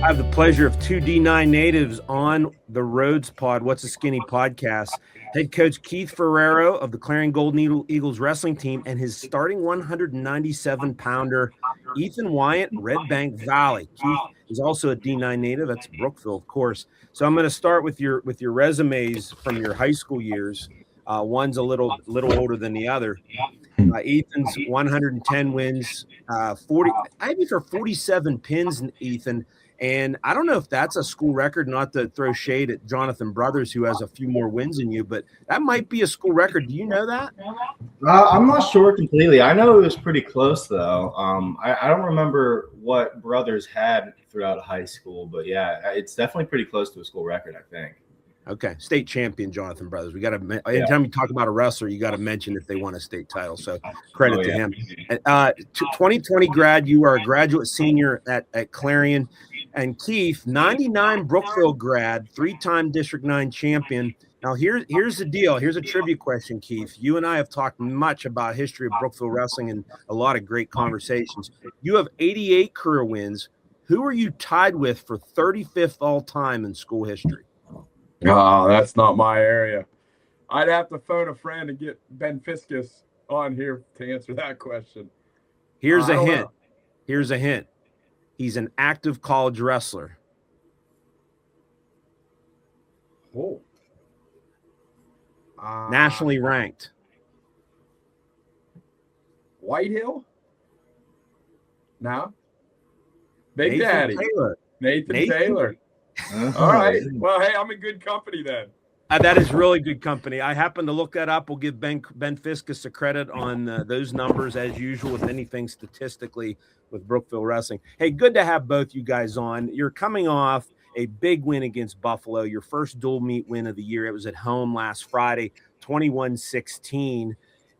I have the pleasure of two D9 natives on the Rhodes Pod, What's a Skinny podcast. Head coach Keith Ferraro of the Clarion Golden Eagles wrestling team and his starting 197-pounder, Ethan Wiant, Redbank Valley. Keith is also a D9 native. That's Brookville, of course. So I'm going to start with your resumes from your high school years. One's a little older than the other. Ethan's 110 wins, 40. I have you for 47 pins, Ethan. And I don't know if that's a school record, not to throw shade at Jonathan Brothers, who has a few more wins than you, but that might be a school record. Do you know that? I'm not sure completely. I know it was pretty close, though. I don't remember what Brothers had throughout high school, but yeah, it's definitely pretty close to a school record, I think. Okay, state champion Jonathan Brothers. We got to anytime you talk about a wrestler, you got to mention if they won a state title. So credit to him. 2020 grad, you are a graduate senior at Clarion, and Keith, 99 Brookville grad, 3-time District 9 champion. Now here's the deal. Here's a trivia question, Keith. You and I have talked much about history of Brookville wrestling and a lot of great conversations. You have 88 career wins. Who are you tied with for 35th all time in school history? Oh, that's not my area. I'd have to phone a friend and get Ben Fiskus on here to answer that question. Here's a hint. Here's a hint. He's an active college wrestler. Oh. Nationally ranked. Whitehill? No. Big Nathan Daddy. Taylor. Nathan Taylor. All right. Well, hey, I'm in good company then. That is really good company. I happened to look that up. We'll give Ben Fiskus a credit on those numbers, as usual, with anything statistically with Brookville Wrestling. Hey, good to have both you guys on. You're coming off a big win against Buffalo, your first dual meet win of the year. It was at home last Friday, 21-16.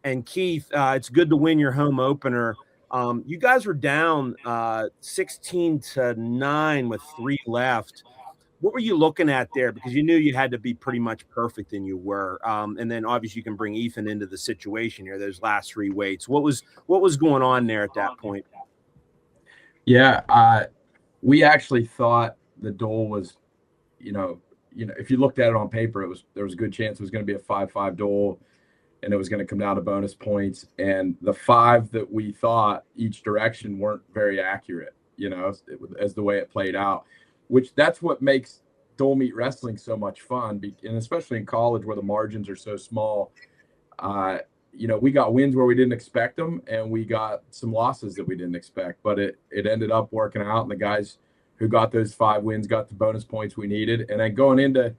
And Keith, it's good to win your home opener. You guys were down 16-9 with 3 left. What were you looking at there? Because you knew you had to be pretty much perfect, and you were. And then obviously you can bring Ethan into the situation here. Those last 3 weights. What was going on there at that point? Yeah, we actually thought the duel was, if you looked at it on paper, there was a good chance it was going to be a 5-5 duel, and it was going to come down to bonus points. And the 5 that we thought each direction weren't very accurate, as the way it played out. Which that's what makes dual meet wrestling so much fun, and especially in college where the margins are so small. We got wins where we didn't expect them, and we got some losses that we didn't expect. But it ended up working out, and the guys who got those 5 wins got the bonus points we needed. And then going into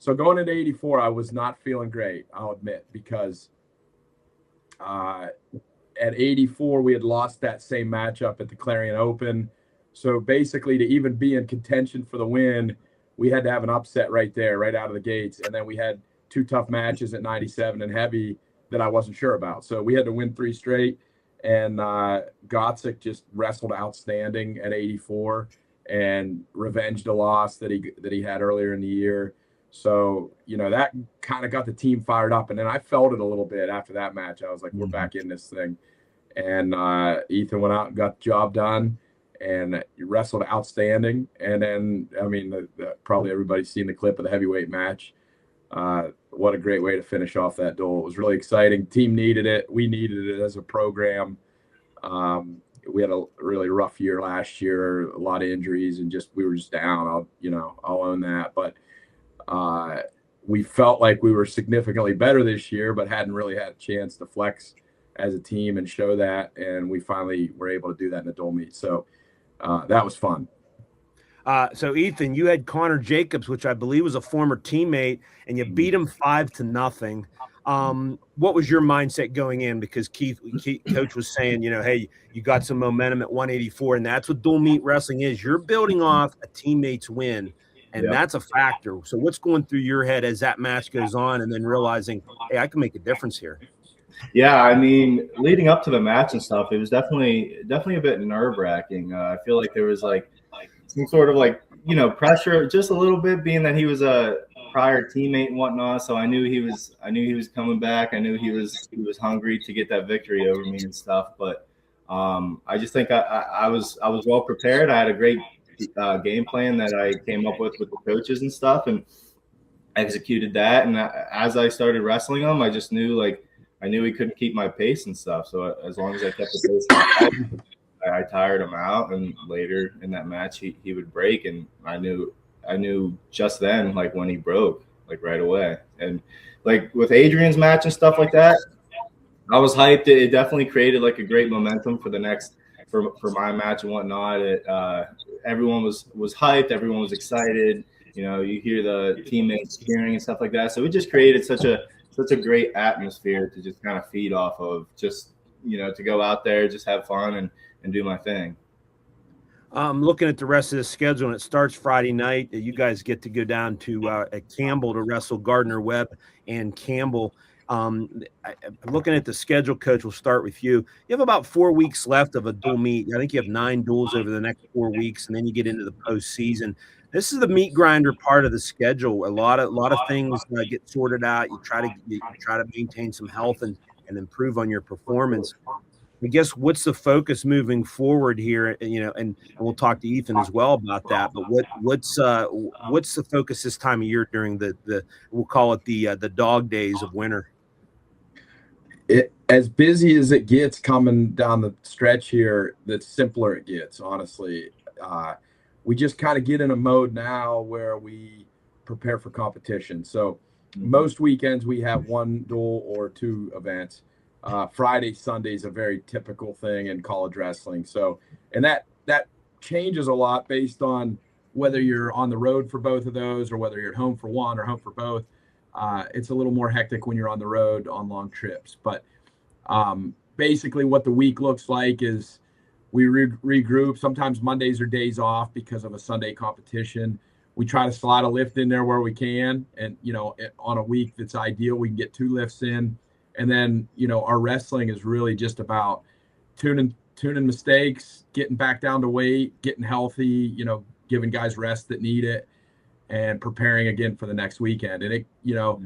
84, I was not feeling great, I'll admit, because at 84 we had lost that same matchup at the Clarion Open. So basically, to even be in contention for the win, we had to have an upset right there, right out of the gates. And then we had 2 tough matches at 97 and heavy that I wasn't sure about. So we had to win 3 straight. And Gotzik just wrestled outstanding at 84 and revenged a loss that he had earlier in the year. So, that kind of got the team fired up. And then I felt it a little bit after that match. I was like, we're back in this thing. And Ethan went out and got the job done. And wrestled outstanding. And then, probably everybody's seen the clip of the heavyweight match. What a great way to finish off that duel. It was really exciting. Team needed it. We needed it as a program. We had a really rough year last year, a lot of injuries, and we were just down. I'll own that. But we felt like we were significantly better this year, but hadn't really had a chance to flex as a team and show that. And we finally were able to do that in the dual meet. So that was fun. So Ethan, you had Connor Jacobs, which I believe was a former teammate, and you beat him 5-0. What was your mindset going in? Because Keith coach was saying, hey, you got some momentum at 184, and that's what dual meet wrestling is. You're building off a teammate's win, and that's a factor. So what's going through your head as that match goes on, and then realizing, hey, I can make a difference here? Yeah, leading up to the match and stuff, it was definitely a bit nerve-wracking. I feel like there was some sort of pressure, just a little bit, being that he was a prior teammate and whatnot. So I knew he was coming back. I knew he was hungry to get that victory over me and stuff. But I just think I was well prepared. I had a great game plan that I came up with the coaches and stuff, and executed that. And as I started wrestling him, I just knew I knew he couldn't keep my pace and stuff. So as long as I kept the pace high, I tired him out. And later in that match, he would break, and I knew just then, like when he broke, like right away. And like with Adrian's match and stuff like that, I was hyped. It definitely created like a great momentum for the next for my match and whatnot. Everyone was hyped. Everyone was excited. You know, you hear the teammates cheering and stuff like that. So it just created such a great atmosphere to just kind of feed off of, just, you know, to go out there, just have fun and do my thing. Looking at the rest of the schedule, and it starts Friday night. You guys get to go down to at Campbell to wrestle Gardner Webb and Campbell. Looking at the schedule, Coach, we'll start with you. You have about 4 weeks left of a dual meet. I think you have 9 duels over the next 4 weeks, and then you get into the postseason. This is the meat grinder part of the schedule. A lot of things get sorted out. You try to maintain some health and improve on your performance. I guess what's the focus moving forward here? You know, and we'll talk to Ethan as well about that. But what's the focus this time of year during the we'll call it the dog days of winter? As busy as it gets coming down the stretch here, the simpler it gets, honestly. We just kind of get in a mode now where we prepare for competition. So most weekends we have 1 duel or 2 events. Friday, Sunday is a very typical thing in college wrestling. So, and that changes a lot based on whether you're on the road for both of those or whether you're at home for one or home for both. It's a little more hectic when you're on the road on long trips. But basically what the week looks like is we regroup. Sometimes Mondays are days off because of a Sunday competition. We try to slide a lift in there where we can. And, you know, on a week that's ideal, we can get 2 lifts in. And then, you know, our wrestling is really just about tuning mistakes, getting back down to weight, getting healthy, you know, giving guys rest that need it, and preparing again for the next weekend. And, you know,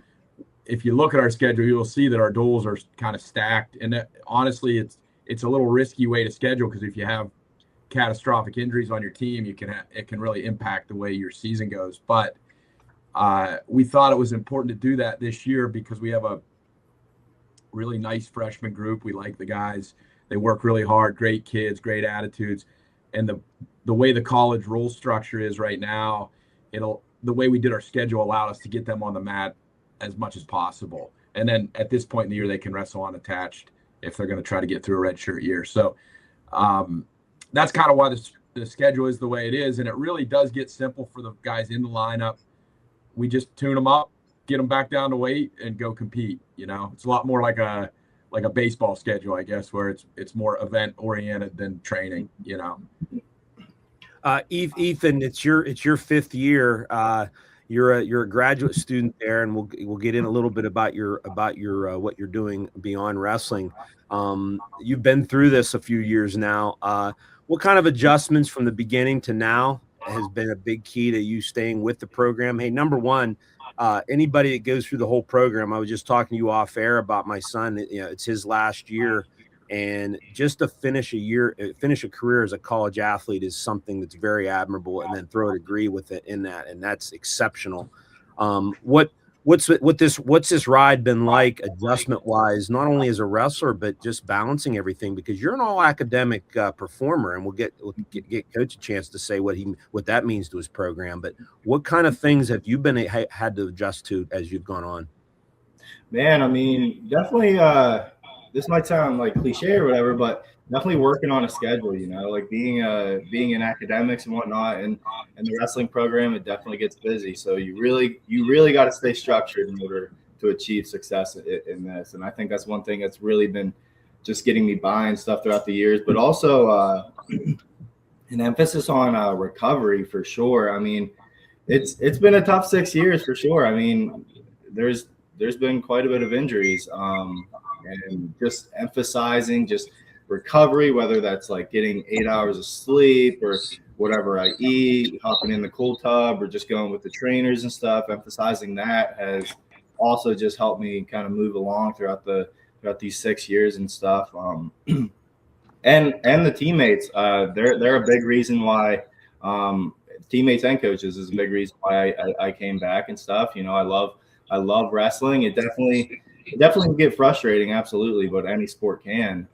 if you look at our schedule, you'll see that our duels are kind of stacked. And honestly, it's a little risky way to schedule, because if you have catastrophic injuries on your team, it can really impact the way your season goes. But we thought it was important to do that this year because we have a really nice freshman group. We like the guys. They work really hard, great kids, great attitudes. And the way the college rule structure is right now, the way we did our schedule allowed us to get them on the mat as much as possible. And then at this point in the year, they can wrestle unattached if they're going to try to get through a redshirt year. So that's kind of why the schedule is the way it is. And it really does get simple for the guys in the lineup. We just tune them up, get them back down to weight, and go compete. You know, it's a lot more like a baseball schedule, I guess, where it's more event oriented than training, you know. Ethan, it's your 5th year. You're a graduate student there, and we'll get in a little bit about your what you're doing beyond wrestling. You've been through this a few years now. What kind of adjustments from the beginning to now has been a big key to you staying with the program? Hey, number one, anybody that goes through the whole program, I was just talking to you off air about my son. You know, it's his last year, and just to finish a career as a college athlete is something that's very admirable, and then throw a degree with it in that, and that's exceptional. What's this ride been like adjustment wise, not only as a wrestler but just balancing everything, because you're an all academic performer, and we'll get Coach a chance to say what that means to his program. But what kind of things have you had to adjust to as you've gone on? Man, I mean, definitely. This might sound like cliche or whatever, but definitely working on a schedule. You know, like being in academics and whatnot, and the wrestling program, it definitely gets busy. So you really got to stay structured in order to achieve success in this. And I think that's one thing that's really been just getting me by and stuff throughout the years, but also an emphasis on recovery for sure. I mean, it's been a tough 6 years for sure. I mean, there's been quite a bit of injuries. And just emphasizing just recovery, whether that's like getting 8 hours of sleep or whatever I eat, hopping in the cold tub, or just going with the trainers and stuff. Emphasizing that has also just helped me kind of move along throughout these 6 years and stuff. And the teammates, they're a big reason why teammates and coaches is a big reason why I came back and stuff. You know, I love wrestling. It definitely can get frustrating, absolutely, but any sport can.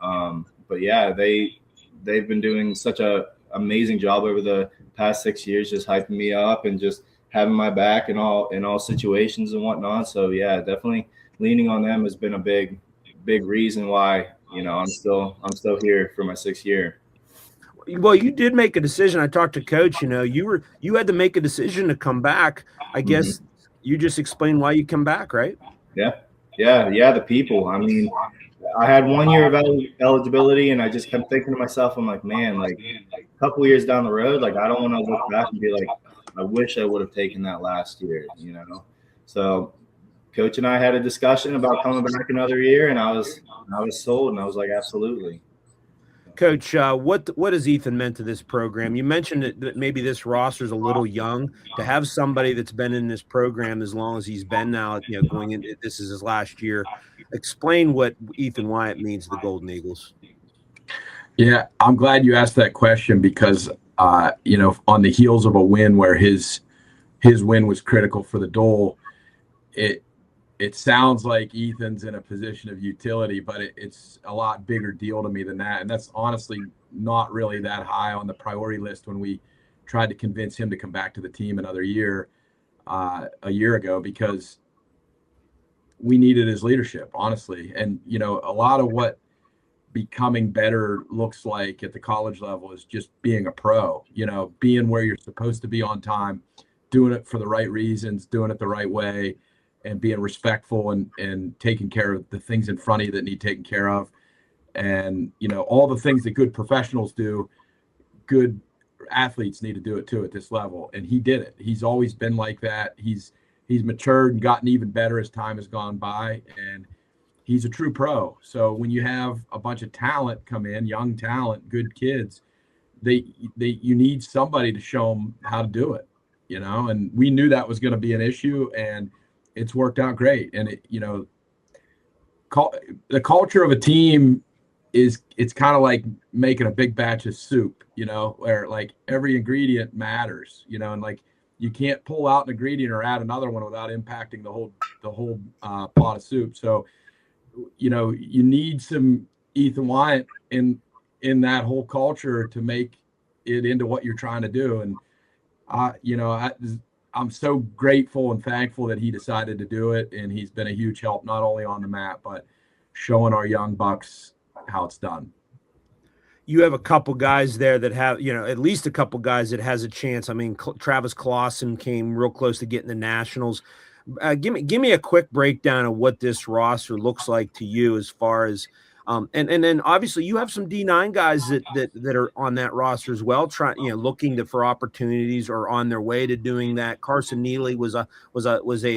But yeah, they've been doing such a amazing job over the past 6 years, just hyping me up and just having my back in all situations and whatnot. So yeah, definitely leaning on them has been a big reason why, you know, I'm still here for my 6th year. Well, you did make a decision. I talked to Coach. You know, you had to make a decision to come back. I guess you just explained why you come back, right? Yeah. The people. I mean, I had 1 year of eligibility, and I just kept thinking to myself, I'm like, man, like a couple years down the road, like I don't want to look back and be like, I wish I would have taken that last year, you know. So Coach and I had a discussion about coming back another year, and I was sold, and I was like, absolutely. Coach, what has Ethan meant to this program? You mentioned that maybe this roster is a little young. To have somebody that's been in this program as long as he's been now, you know, going into this is his last year. Explain what Ethan Wiant means to the Golden Eagles. Yeah, I'm glad you asked that question because, you know, on the heels of a win where his win was critical for the Dole, it sounds like Ethan's in a position of utility, but it's a lot bigger deal to me than that. And that's honestly not really that high on the priority list when we tried to convince him to come back to the team another year, a year ago, because we needed his leadership, honestly. And, you know, a lot of what becoming better looks like at the college level is just being a pro, you know, being where you're supposed to be on time, doing it for the right reasons, doing it the right way, and being respectful and taking care of the things in front of you that need taken care of. And, you know, all the things that good professionals do, good athletes need to do it too at this level. And he did it. He's always been like that. He's matured and gotten even better as time has gone by. And he's a true pro. So when you have a bunch of talent come in, young talent, good kids, you need somebody to show them how to do it, you know, and we knew that was going to be an issue, and it's worked out great. And it, you know, the culture of a team it's kind of like making a big batch of soup, you know, where like every ingredient matters, you know, and like you can't pull out an ingredient or add another one without impacting the whole pot of soup. So, you know, you need some Ethan Wiant in that whole culture to make it into what you're trying to do. And you know, I'm so grateful and thankful that he decided to do it, and he's been a huge help not only on the mat but showing our young bucks how it's done. You have a couple guys there that have, you know, at least a couple guys that has a chance. I mean, Travis Clausen came real close to getting the Nationals. Give me a quick breakdown of what this roster looks like to you as far as and then obviously you have some D9 guys that are on that roster as well, looking for opportunities or on their way to doing that. Carson Neely was a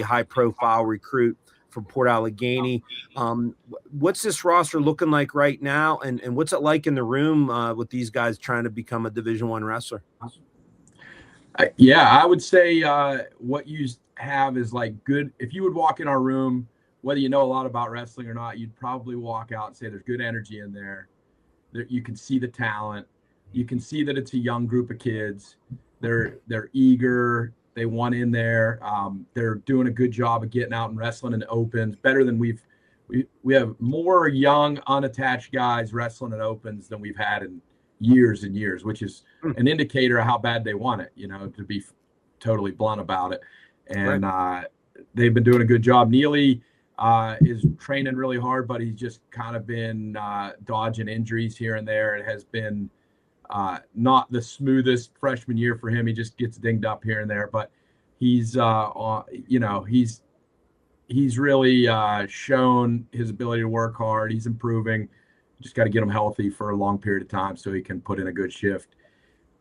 high profile recruit from Port Allegheny. What's this roster looking like right now, and what's it like in the room with these guys trying to become a Division I wrestler? Yeah, I would say what you have is like good. If you would walk in our room, whether you know a lot about wrestling or not, you'd probably walk out and say there's good energy in there. You can see the talent. You can see that it's a young group of kids. They're eager. They want in there. They're doing a good job of getting out and wrestling in opens better than we have more young unattached guys wrestling in opens than we've had in years and years, which is an indicator of how bad they want it, you know, to be totally blunt about it. And they've been doing a good job. Neely is training really hard, but he's just kind of been dodging injuries here and there. It has been not the smoothest freshman year for him. He just gets dinged up here and there, but he's you know, he's really shown his ability to work hard. He's improving. Just got to get him healthy for a long period of time so he can put in a good shift.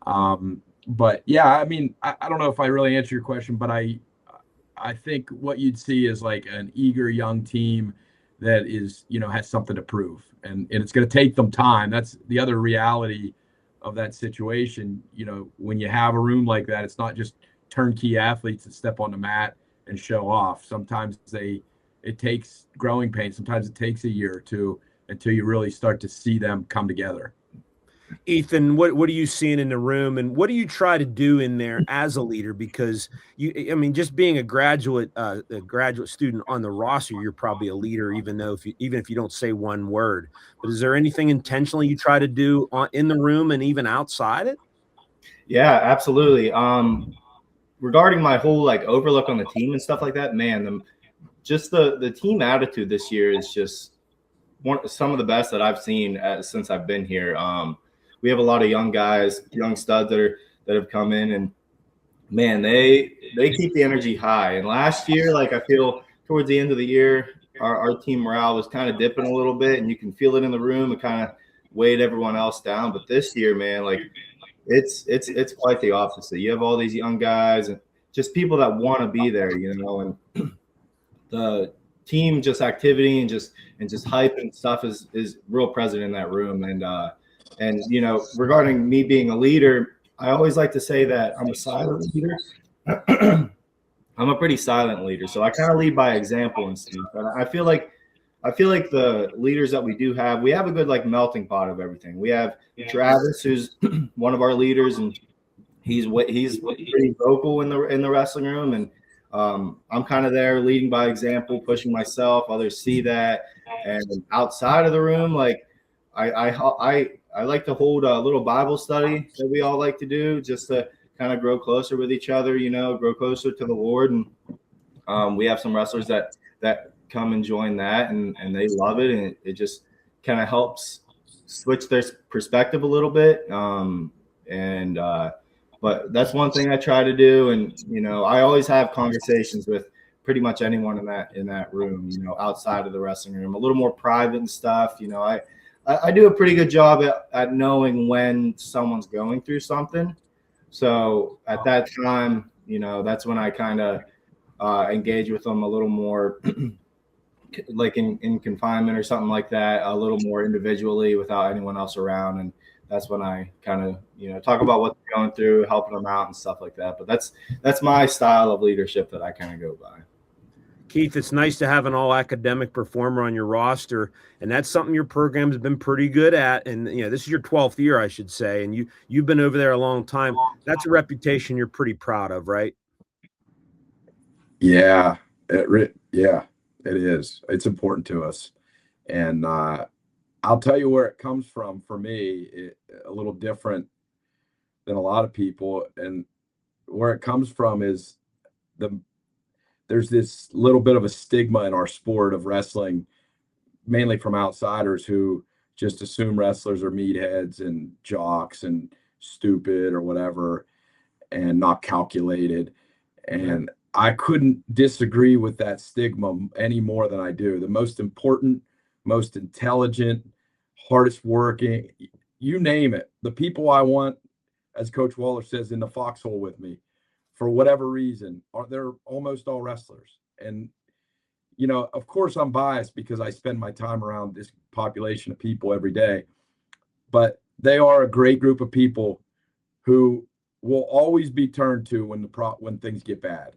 But yeah, I mean, I don't know if I really answer your question, but I think what you'd see is like an eager young team that is, you know, has something to prove, and it's going to take them time. That's the other reality of that situation. You know, when you have a room like that, it's not just turnkey athletes that step on the mat and show off. Sometimes it takes growing pains. Sometimes it takes a year or two until you really start to see them come together. Ethan, what are you seeing in the room, and what do you try to do in there as a leader? Because I mean, just being a graduate student on the roster, you're probably a leader, even if you don't say one word. But is there anything intentionally you try to do in the room and even outside it? Yeah, absolutely. Regarding my whole like overlook on the team and stuff like that, man, just the team attitude this year is just some of the best that I've seen since I've been here. We have a lot of young guys, young studs that have come in, and man, they keep the energy high. And last year, like I feel towards the end of the year, our team morale was kind of dipping a little bit, and you can feel it in the room. It kind of weighed everyone else down. But this year, man, like it's quite the opposite. You have all these young guys and just people that want to be there, you know, and the team just activity and just hype and stuff is real present in that room. And you know, regarding me being a leader, I always like to say that I'm a silent leader. I'm a pretty silent leader, so I kind of lead by example and stuff. And I feel like the leaders that we do have, we have a good like melting pot of everything. We have Travis, who's one of our leaders, and he's pretty vocal in the wrestling room, and I'm kind of there leading by example, pushing myself. Others see that, and outside of the room, like I like to hold a little Bible study that we all like to do, just to kind of grow closer with each other, you know, grow closer to the Lord. And we have some wrestlers that come and join that, and they love it, and it just kind of helps switch their perspective a little bit. But that's one thing I try to do, and you know, I always have conversations with pretty much anyone in that room, you know, outside of the wrestling room, a little more private and stuff. You know, I do a pretty good job at knowing when someone's going through something. So at that time, you know, that's when I kind of engage with them a little more, like in confinement or something like that, a little more individually without anyone else around. And that's when I kind of, you know, talk about what they're going through, helping them out and stuff like that. But that's my style of leadership that I kind of go by. Keith, it's nice to have an all academic performer on your roster, and that's something your program has been pretty good at. And you know, this is your 12th year, I should say, and you've been over there a long time. That's a reputation you're pretty proud of, right? Yeah, it is. It's important to us, and I'll tell you where it comes from. For me, a little different than a lot of people, and where it comes from is there's this little bit of a stigma in our sport of wrestling, mainly from outsiders who just assume wrestlers are meatheads and jocks and stupid or whatever, and not calculated. And I couldn't disagree with that stigma any more than I do. The most important, most intelligent, hardest working, you name it, the people I want, as Coach Waller says, in the foxhole with me, for whatever reason, they're almost all wrestlers. And, you know, of course I'm biased because I spend my time around this population of people every day, but they are a great group of people who will always be turned to when things get bad.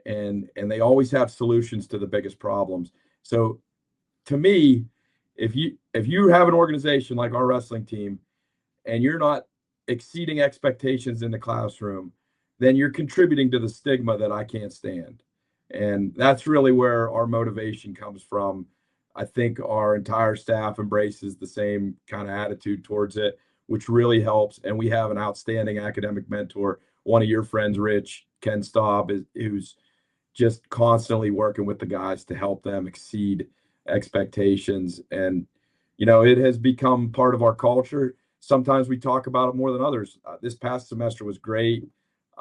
And they always have solutions to the biggest problems. So to me, if you have an organization like our wrestling team and you're not exceeding expectations in the classroom, then you're contributing to the stigma that I can't stand. And that's really where our motivation comes from. I think our entire staff embraces the same kind of attitude towards it, which really helps. And we have an outstanding academic mentor, one of your friends, Rich, Ken Staub, who's just constantly working with the guys to help them exceed expectations. And, you know, it has become part of our culture. Sometimes we talk about it more than others. This past semester was great.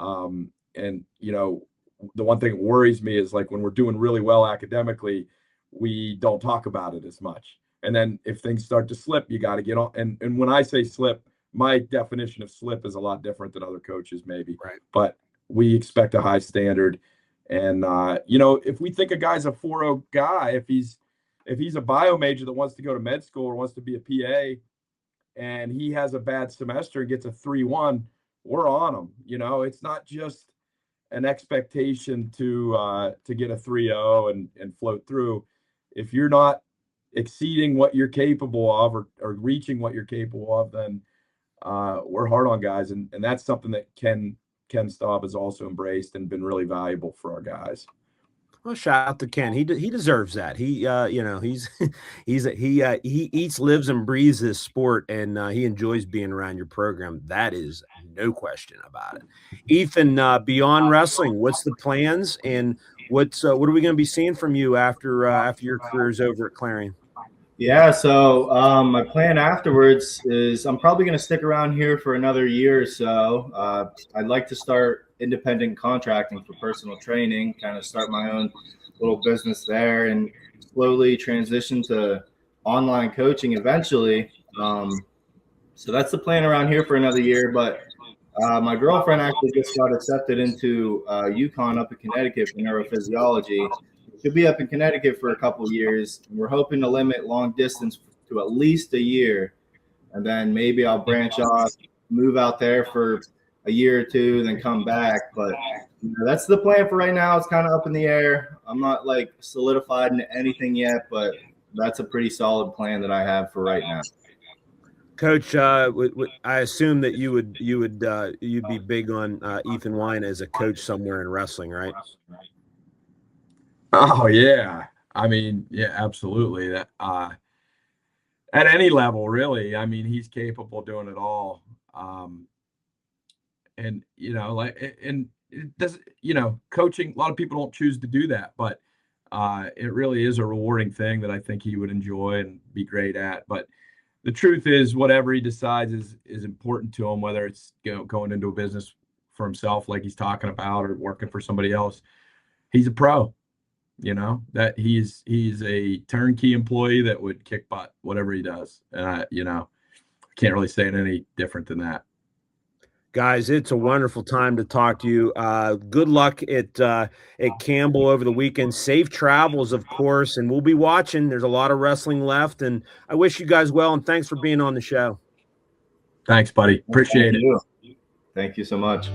And, you know, the one thing that worries me is like when we're doing really well academically, we don't talk about it as much. And then if things start to slip, you got to get on. And when I say slip, my definition of slip is a lot different than other coaches maybe. Right. But we expect a high standard. And, you know, if we think a guy's a 4.0 guy, if he's a bio major that wants to go to med school or wants to be a PA and he has a bad semester and gets a 3.1, we're on him. You know, it's not just an expectation to get a 3.0 and float through. If you're not exceeding what you're capable of or reaching what you're capable of, then we're hard on guys, and that's something that Ken Staub has also embraced and been really valuable for our guys. Well, shout out to Ken. He deserves that. He he eats, lives, and breathes this sport, and he enjoys being around your program. That is no question about it. Ethan, beyond wrestling, what's the plans, and what are we going to be seeing from you after your career's over at Clarion? Yeah, so my plan afterwards is I'm probably going to stick around here for another year or so. I'd like to start independent contracting for personal training, kind of start my own little business there and slowly transition to online coaching eventually. So that's the plan around here for another year. But my girlfriend actually just got accepted into UConn up in Connecticut for neurophysiology. She'll be up in Connecticut for a couple of years. And we're hoping to limit long distance to at least a year. And then maybe I'll branch off, move out there for a year or two, then come back. But that's the plan for right now. It's kind of up in the air. I'm not like solidified into anything yet, but that's a pretty solid plan that I have for right now. Coach, I assume that you'd be big on Ethan Wiant as a coach somewhere in wrestling, right? Oh yeah, I mean, yeah, absolutely. That at any level, really. I mean, he's capable of doing it all. And and it does, coaching. A lot of people don't choose to do that, but it really is a rewarding thing that I think he would enjoy and be great at. But the truth is, whatever he decides is important to him, whether it's going into a business for himself, like he's talking about, or working for somebody else. He's a pro. That he's a turnkey employee that would kick butt, whatever he does. And I can't really say it any different than that. Guys, it's a wonderful time to talk to you. Good luck at Campbell over the weekend. Safe travels, of course, and we'll be watching. There's a lot of wrestling left, and I wish you guys well, and thanks for being on the show. Thanks, buddy. Appreciate it. Thank you so much.